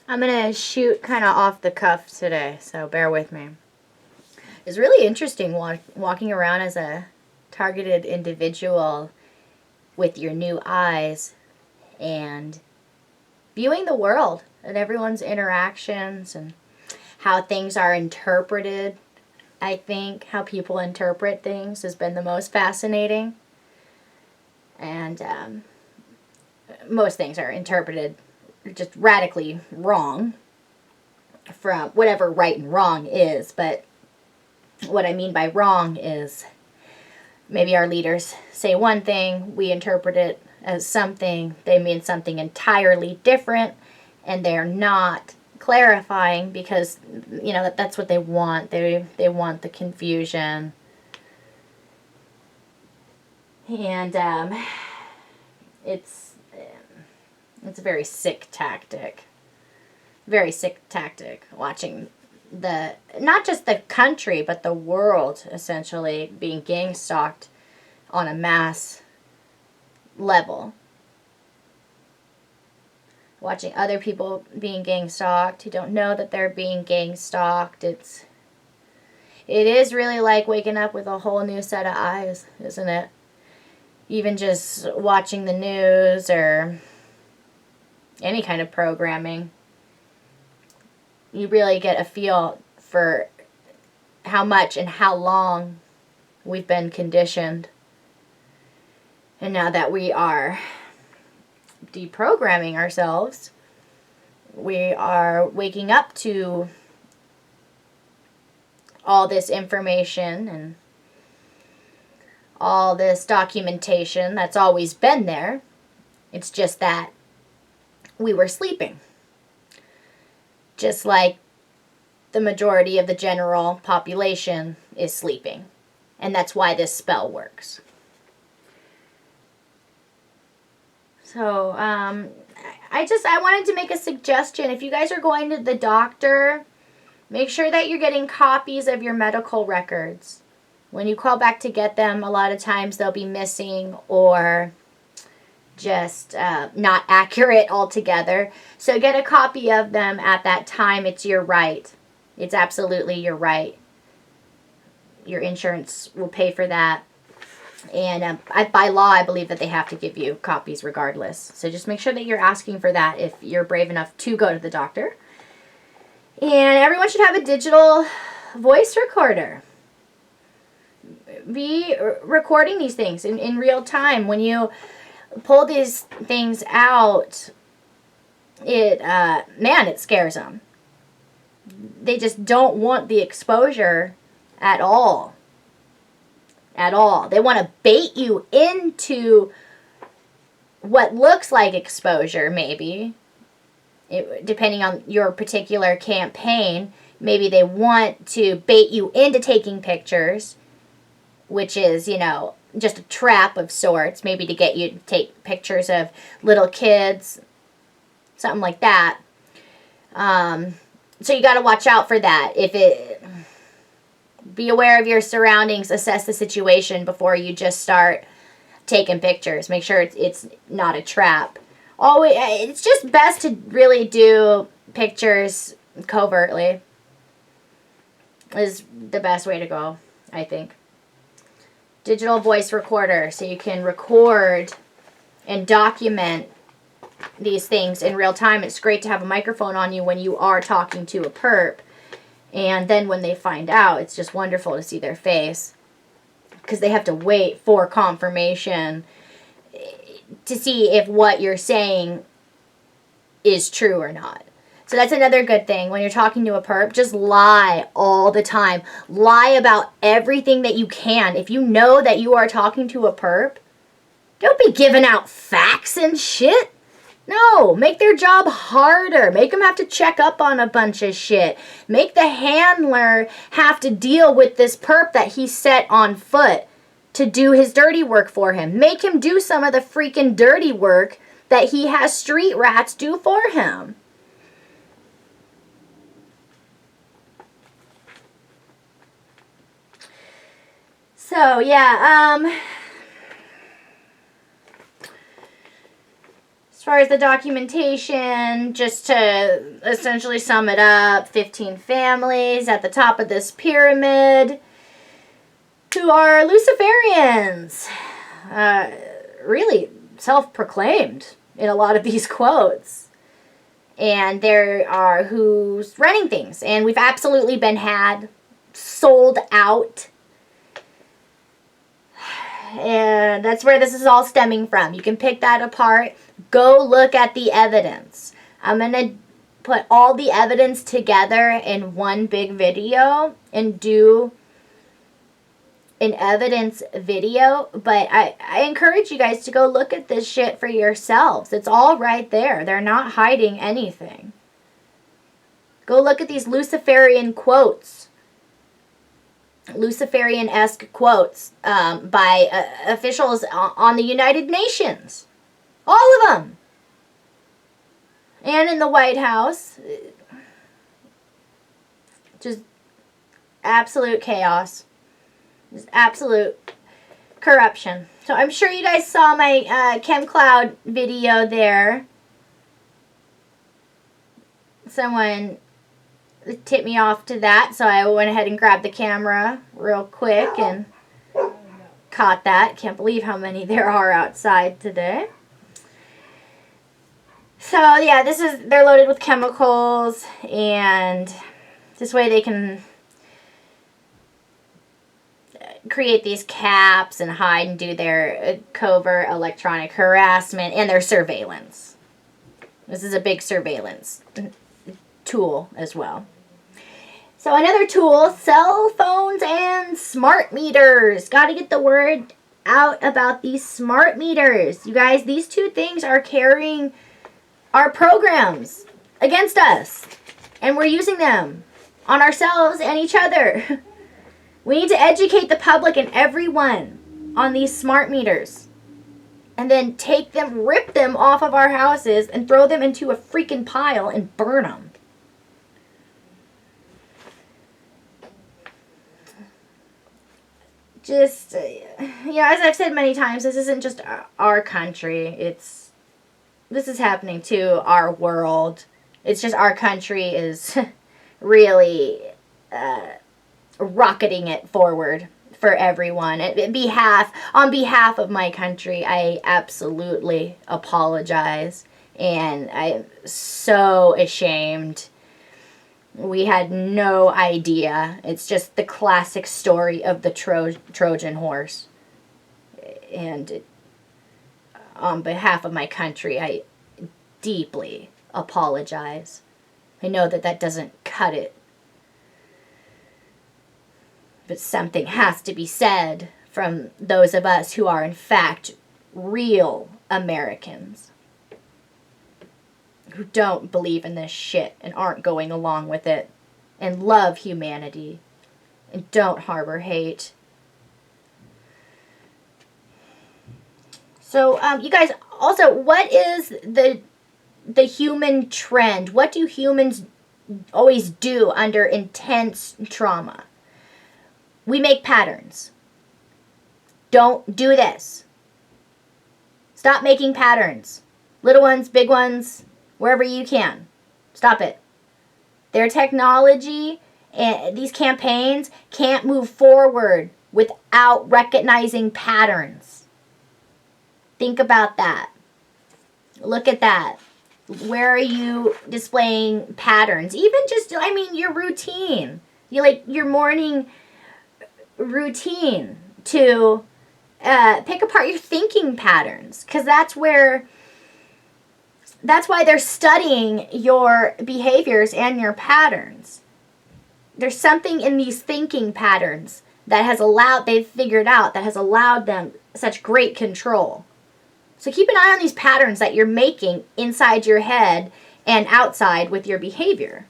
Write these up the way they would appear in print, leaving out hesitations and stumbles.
I'm going to shoot kind of off the cuff today, so bear with me. It's really interesting walking around as a targeted individual with your new eyes and viewing the world and everyone's interactions and how things are interpreted. I think how people interpret things has been the most fascinating. And most things are interpreted just radically wrong from whatever right and wrong is. But what I mean by wrong is maybe our leaders say one thing, we interpret it as something, they mean something entirely different, and they're not clarifying because, you know, that's what they want. They want the confusion. And it's a very sick tactic. Very sick tactic watching not just the country but the world essentially being gang stalked on a mass level. Watching other people being gang stalked who don't know that they're being gang stalked. It is really like waking up with a whole new set of eyes, isn't it? Even just watching the news or any kind of programming, you really get a feel for how much and how long we've been conditioned. And now that we are deprogramming ourselves, we are waking up to all this information and all this documentation that's always been there. It's just that we were sleeping. Just like the majority of the general population is sleeping. And that's why this spell works. So, I wanted to make a suggestion. If you guys are going to the doctor, make sure that you're getting copies of your medical records. When you call back to get them, a lot of times they'll be missing or just not accurate altogether. So get a copy of them at that time. It's your right. It's absolutely your right. Your insurance will pay for that. And by law, I believe that they have to give you copies regardless. So just make sure that you're asking for that if you're brave enough to go to the doctor. And everyone should have a digital voice recorder. Be recording these things in real time. When you pull these things out, it scares them. They just don't want the exposure at all. At all. They want to bait you into what looks like exposure, maybe. Depending on your particular campaign, maybe they want to bait you into taking pictures, which is, just a trap of sorts, maybe to get you to take pictures of little kids, something like that. So you got to watch out for that. Be aware of your surroundings, assess the situation before you just start taking pictures. Make sure it's not a trap. Always, it's just best to really do pictures covertly. Is the best way to go, I think. Digital voice recorder, so you can record and document these things in real time. It's great to have a microphone on you when you are talking to a perp. And then when they find out, it's just wonderful to see their face. Because they have to wait for confirmation to see if what you're saying is true or not. So that's another good thing. When you're talking to a perp, just lie all the time. Lie about everything that you can. If you know that you are talking to a perp, don't be giving out facts and shit. No, make their job harder. Make them have to check up on a bunch of shit. Make the handler have to deal with this perp that he set on foot to do his dirty work for him. Make him do some of the freaking dirty work that he has street rats do for him. So, yeah, As far as the documentation, just to essentially sum it up, 15 families at the top of this pyramid who are Luciferians. Really self-proclaimed in a lot of these quotes. And there are who's running things. And we've absolutely been sold out. And that's where this is all stemming from. You can pick that apart. Go look at the evidence. I'm going to put all the evidence together in one big video and do an evidence video. But I encourage you guys to go look at this shit for yourselves. It's all right there. They're not hiding anything. Go look at these Luciferian quotes. Luciferian-esque quotes by officials on the United Nations. All of them. And in the White House. Just absolute chaos. Just absolute corruption. So I'm sure you guys saw my Chem Cloud video there. Someone tipped me off to that, so I went ahead and grabbed the camera real quick and caught that. Can't believe how many there are outside today. So yeah, they're loaded with chemicals, and this way they can create these caps and hide and do their covert electronic harassment and their surveillance. This is a big surveillance tool as well. So another tool, cell phones and smart meters. Got to get the word out about these smart meters. You guys, these two things are carrying our programs against us. And we're using them on ourselves and each other. We need to educate the public and everyone on these smart meters. And then take them, rip them off of our houses and throw them into a freaking pile and burn them. Just, as I've said many times, this isn't just our country. This is happening to our world. It's just our country is really rocketing it forward for everyone. On behalf of my country, I absolutely apologize. And I'm so ashamed. We had no idea. It's just the classic story of the Trojan horse. And on behalf of my country, I deeply apologize. I know that doesn't cut it. But something has to be said from those of us who are in fact real Americans. Who don't believe in this shit and aren't going along with it and love humanity and don't harbor hate. So, you guys, also, what is the human trend? What do humans always do under intense trauma? We make patterns. Don't do this. Stop making patterns. Little ones, big ones, wherever you can. Stop it. Their technology and these campaigns can't move forward without recognizing patterns. Think about that. Look at that. Where are you displaying patterns? Even just, your routine. Your morning routine to pick apart your thinking patterns. Because that's why they're studying your behaviors and your patterns. There's something in these thinking patterns they've figured out that has allowed them such great control. So keep an eye on these patterns that you're making inside your head and outside with your behavior.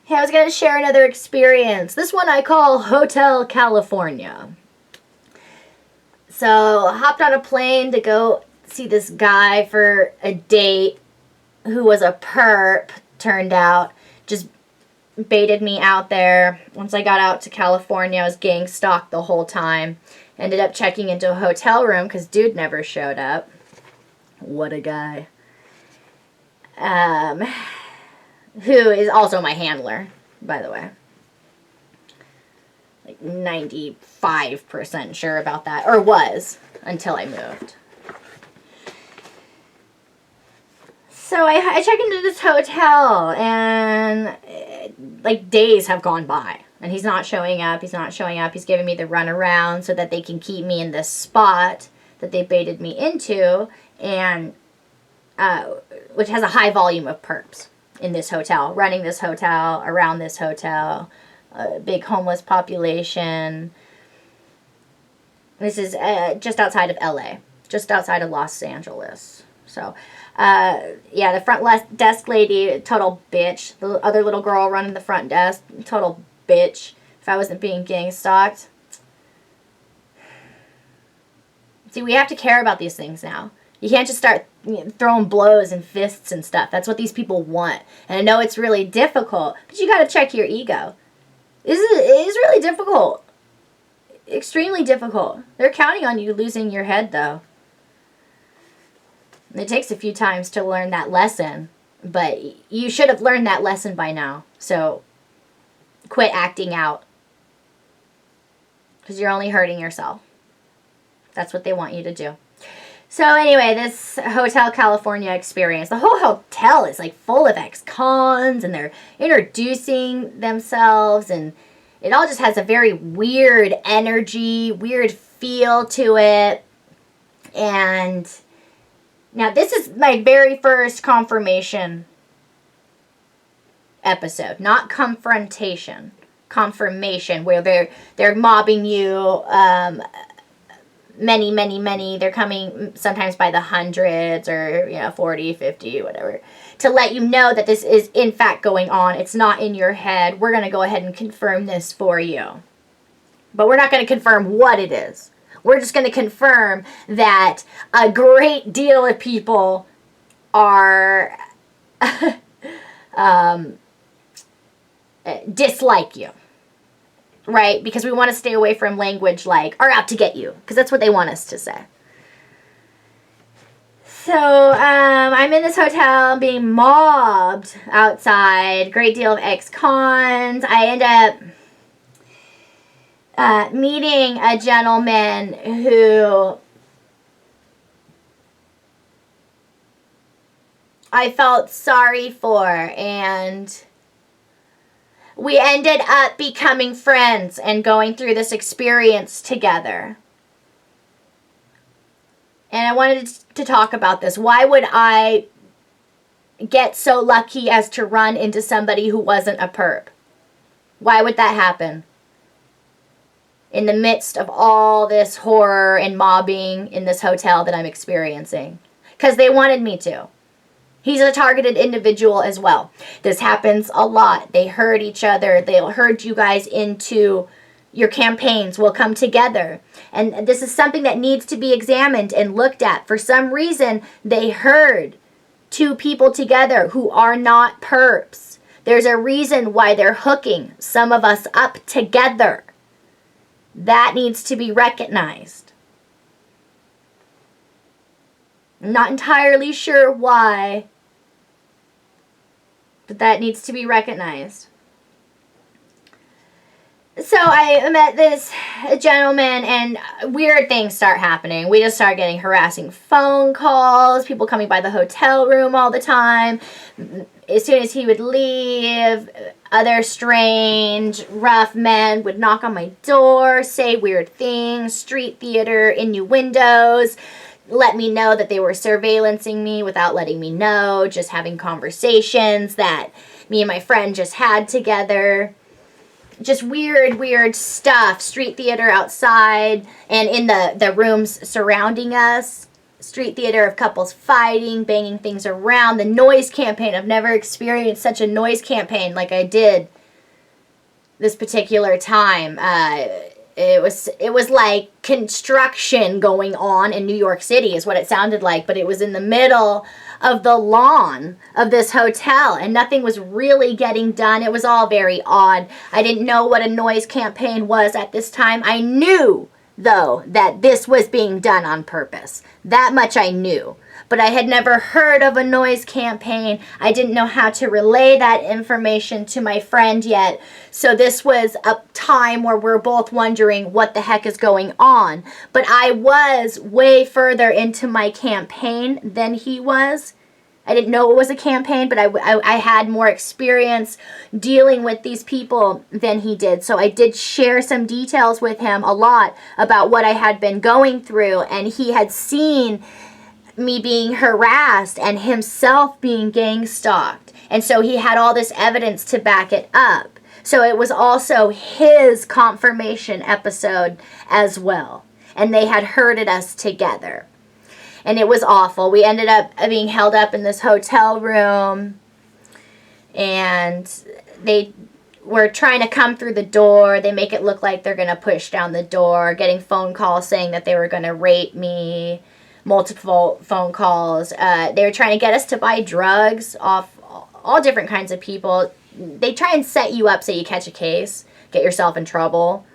Hey, I was going to share another experience. This one I call Hotel California. So I hopped on a plane to go see this guy for a date who was a perp, turned out. Just baited me out there. Once I got out to California, I was gang stalked the whole time. Ended up checking into a hotel room because dude never showed up. What a guy. Who is also my handler, by the way. Like 95% sure about that, or was, until I moved. So I check into this hotel, and like days have gone by, and he's not showing up. He's giving me the runaround so that they can keep me in this spot that they baited me into, and which has a high volume of perps in this hotel, running this hotel, around this hotel, a big homeless population. This is just outside of LA, just outside of Los Angeles. So, yeah, the front desk lady, total bitch. The other little girl running the front desk, total bitch. If I wasn't being gang stalked. See, we have to care about these things now. You can't just start throwing blows and fists and stuff. That's what these people want. And I know it's really difficult, but you got to check your ego. It is really difficult. Extremely difficult. They're counting on you losing your head, though. It takes a few times to learn that lesson, but you should have learned that lesson by now. So quit acting out, because you're only hurting yourself. That's what they want you to do. So anyway, this Hotel California experience, the whole hotel is like full of ex-cons, and they're introducing themselves, and it all just has a very weird energy, weird feel to it. And now this is my very first confirmation episode, not confrontation, confirmation, where they're mobbing you, many, they're coming sometimes by the hundreds, or 40, 50, whatever, to let you know that this is in fact going on. It's not in your head. We're going to go ahead and confirm this for you, but we're not going to confirm what it is. We're just going to confirm that a great deal of people are dislike you. Right? Because we want to stay away from language like, are out to get you. Because that's what they want us to say. So, I'm in this hotel being mobbed outside. Great deal of ex-cons. I end up meeting a gentleman who I felt sorry for, and we ended up becoming friends and going through this experience together. And I wanted to talk about this. Why would I get so lucky as to run into somebody who wasn't a perp? Why would that happen? In the midst of all this horror and mobbing in this hotel that I'm experiencing. Because they wanted me to. He's a targeted individual as well. This happens a lot. They herd each other. They'll herd you guys into your campaigns. Will come together. And this is something that needs to be examined and looked at. For some reason, they herd two people together who are not perps. There's a reason why they're hooking some of us up together. That needs to be recognized. I'm not entirely sure why, but that needs to be recognized. So I met this gentleman, and weird things start happening. We just start getting harassing phone calls, people coming by the hotel room all the time. As soon as he would leave, other strange, rough men would knock on my door, say weird things, street theater, innuendos, let me know that they were surveillancing me without letting me know, just having conversations that me and my friend just had together. Just weird stuff. Street theater outside and in the rooms surrounding us. Street theater of couples fighting, banging things around. The noise campaign. I've never experienced such a noise campaign like I did this particular time. It was like construction going on in New York City is what it sounded like, but it was in the middle of the lawn of this hotel, and nothing was really getting done. It was all very odd. I didn't know what a noise campaign was at this time. I knew, though, that this was being done on purpose. That much I knew. but I had never heard of a noise campaign. I didn't know how to relay that information to my friend yet. So this was a time where we're both wondering what the heck is going on. But I was way further into my campaign than he was. I didn't know it was a campaign, but I had more experience dealing with these people than he did. So I did share some details with him a lot about what I had been going through. And he had seen me being harassed and himself being gang stalked. And so he had all this evidence to back it up. So it was also his confirmation episode as well. And they had herded us together. And it was awful. We ended up being held up in this hotel room. And they were trying to come through the door. They make it look like they're going to push down the door. Getting phone calls saying that they were going to rape me. Multiple phone calls. They were trying to get us to buy drugs off all different kinds of people. They try and set you up so you catch a case. Get yourself in trouble.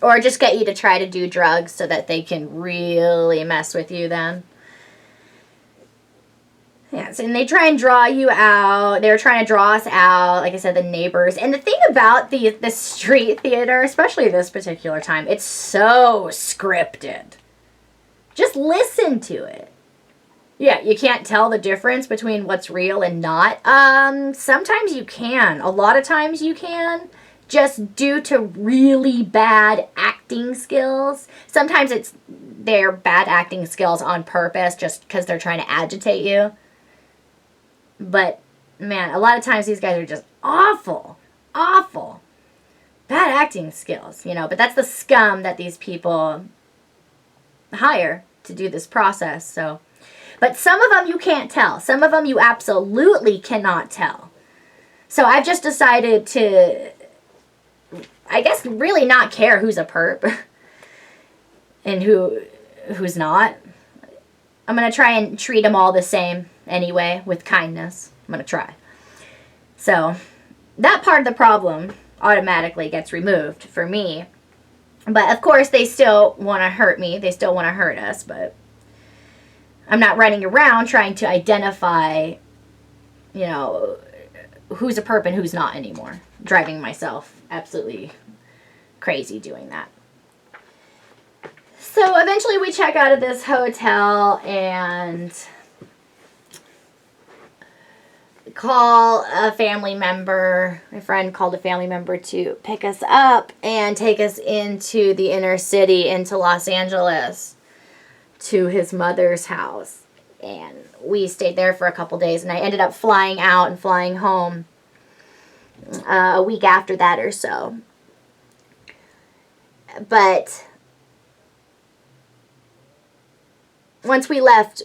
Or just get you to try to do drugs so that they can really mess with you then. Yes, and they try and draw you out. They were trying to draw us out, like I said, the neighbors. And the thing about the street theater, especially this particular time, it's so scripted. Just listen to it. Yeah, you can't tell the difference between what's real and not. Sometimes you can. A lot of times you can. Just due to really bad acting skills. Sometimes it's their bad acting skills on purpose just because they're trying to agitate you. But, man, a lot of times these guys are just awful. Awful. Bad acting skills, you know. But that's the scum that these people hire to do this process, so. But some of them you can't tell. Some of them you absolutely cannot tell. So I've just decided to, I guess, really not care who's a perp and who's not. I'm going to try and treat them all the same anyway, with kindness. I'm going to try. So that part of the problem automatically gets removed for me. But of course they still want to hurt me. They still want to hurt us, but I'm not running around trying to identify, you know, who's a perp and who's not anymore. Driving myself absolutely crazy doing that. So eventually we check out of this hotel and call a family member. My friend called a family member to pick us up and take us into the inner city, into Los Angeles, to his mother's house. And we stayed there for a couple days, and I ended up flying out and flying home a week after that or so. But once we left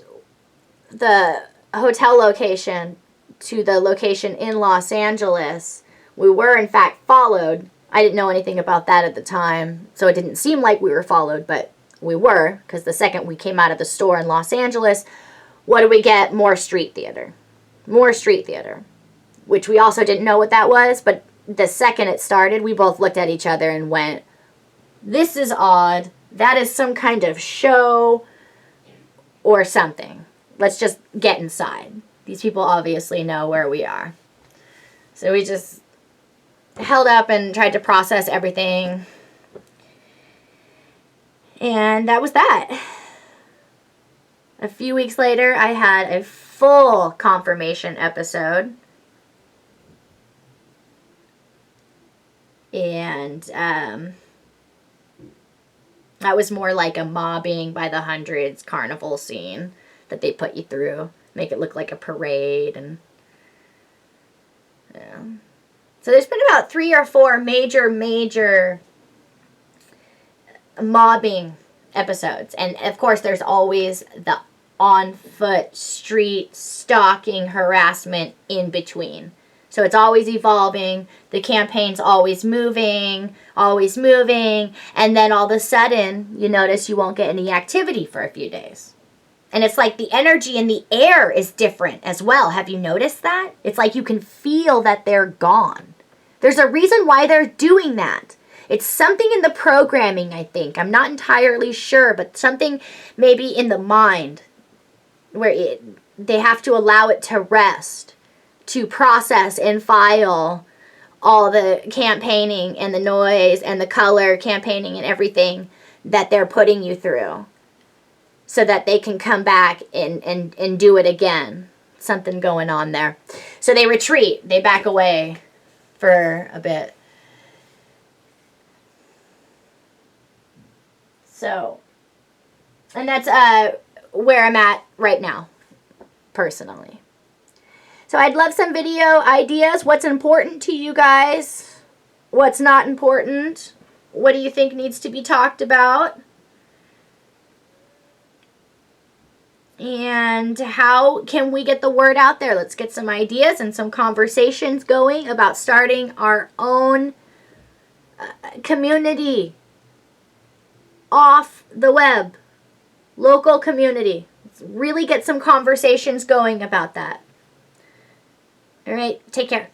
the hotel location to the location in Los Angeles, we were in fact followed. I didn't know anything about that at the time, so it didn't seem like we were followed, but we were, because the second we came out of the store in Los Angeles, what did we get? More street theater. More street theater. Which we also didn't know what that was, but the second it started, we both looked at each other and went, this is odd. That is some kind of show or something. Let's just get inside. These people obviously know where we are. So we just held up and tried to process everything. And that was that. A few weeks later, I had a full confirmation episode. And that was more like a mobbing by the hundreds carnival scene that they put you through. Make it look like a parade. And yeah. So there's been about 3 or 4 major mobbing episodes. And of course there's always the on-foot street stalking harassment in between. So it's always evolving. The campaign's always moving. And then all of a sudden, you notice you won't get any activity for a few days. And it's like the energy in the air is different as well. Have you noticed that? It's like you can feel that they're gone. There's a reason why they're doing that. It's something in the programming, I think. I'm not entirely sure, but something maybe in the mind where they have to allow it to rest, to process and file all the campaigning and the noise and the color campaigning and everything that they're putting you through, so that they can come back and do it again. Something going on there. So they retreat. They back away for a bit. So, and that's where I'm at right now, personally. So I'd love some video ideas. What's important to you guys? What's not important? What do you think needs to be talked about? And how can we get the word out there? Let's get some ideas and some conversations going about starting our own community off the web. Local community. Let's really get some conversations going about that. All right, take care.